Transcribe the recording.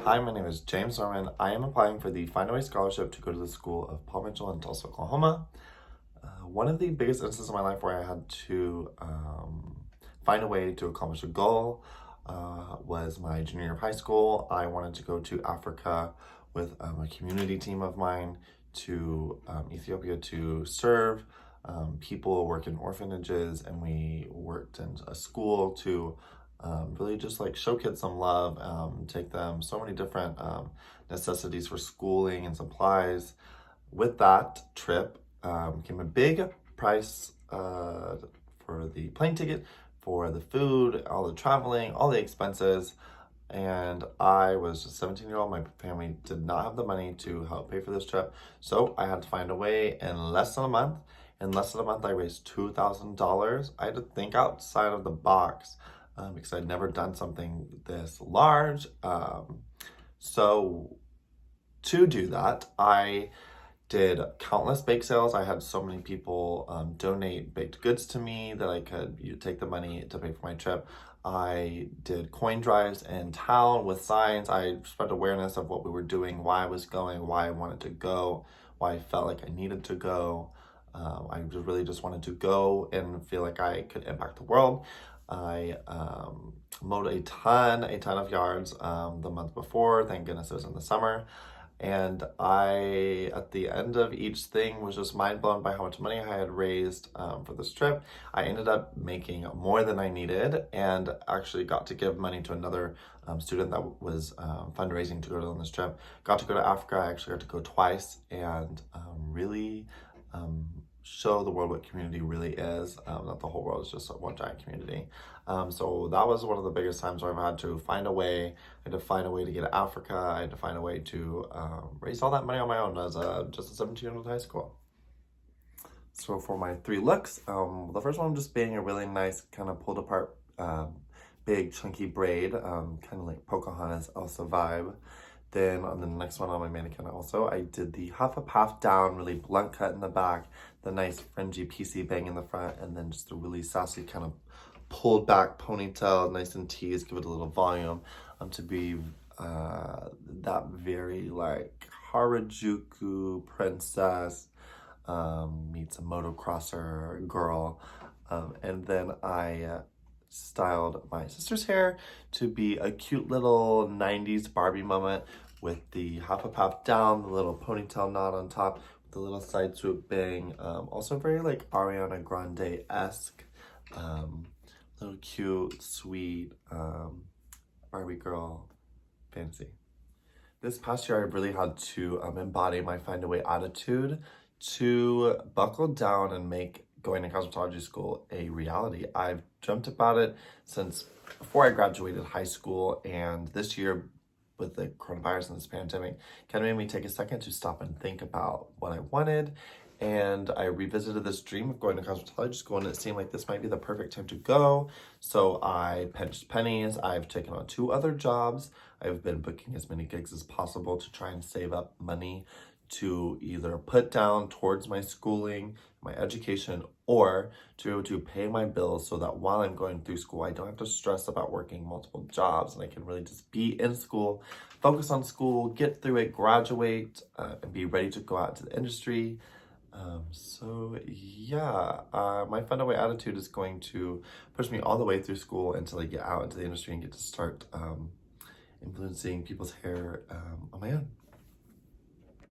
Hi, my name is James Norman. I am applying for the Find a Way Scholarship to go to the School of Paul Mitchell in Tulsa, Oklahoma. One of the biggest instances in my life where I had to find a way to accomplish a goal was my junior year of high school. I wanted to go to Africa with a community team of mine to Ethiopia to serve people, work in orphanages, and we worked in a school to really just like show kids some love, take them so many different necessities for schooling and supplies. With that trip came a big price for the plane ticket, for the food, all the traveling, all the expenses. And I was a 17-year-old. My family did not have the money to help pay for this trip. So I had to find a way in less than a month. In less than a month, I raised $2,000. I had to think outside of the box because I'd never done something this large. So to do that, I did countless bake sales. I had so many people donate baked goods to me that I could take the money to pay for my trip. I did coin drives in town with signs. I spread awareness of what we were doing, why I was going, why I wanted to go, why I felt like I needed to go. I really just wanted to go and feel like I could impact the world. I mowed a ton of yards the month before. Thank goodness it was in the summer. And I, at the end of each thing, was just mind blown by how much money I had raised for this trip. I ended up making more than I needed and actually got to give money to another student that was fundraising to go on this trip. Got to go to Africa. I actually got to go twice and really show the world what community really is, that the whole world is just one giant community. So that was one of the biggest times where I've had to find a way. I had to find a way to get to Africa. I had to find a way to raise all that money on my own as just a 17-year-old in high school. So for my three looks, the first one just being a really nice kind of pulled apart big chunky braid, kind of like Pocahontas Elsa vibe. Then on the next one on my mannequin also, I did the half up, half down, really blunt cut in the back, the nice fringy PC bang in the front, and then just a really sassy kind of pulled back ponytail, nice and teased, give it a little volume, to be that very like Harajuku princess meets a motocrosser girl. And then I styled my sister's hair to be a cute little 90s Barbie moment with the half up, half down, the little ponytail knot on top, with the little side swoop bang. Also very like Ariana Grande-esque, little cute, sweet Barbie girl fantasy. This past year, I really had to embody my find a way attitude to buckle down and make going to cosmetology school a reality. I've dreamt about it since before I graduated high school, and this year with the coronavirus and this pandemic kind of made me take a second to stop and think about what I wanted. And I revisited this dream of going to cosmetology school, and it seemed like this might be the perfect time to go. So I pinched pennies. I've taken on 2 other jobs. I've been booking as many gigs as possible to try and save up money to either put down towards my schooling, my education, or to be able to pay my bills so that while I'm going through school, I don't have to stress about working multiple jobs and I can really just be in school, focus on school, get through it, graduate, and be ready to go out to the industry. My find a way attitude is going to push me all the way through school until I get out into the industry and get to start influencing people's hair on my own.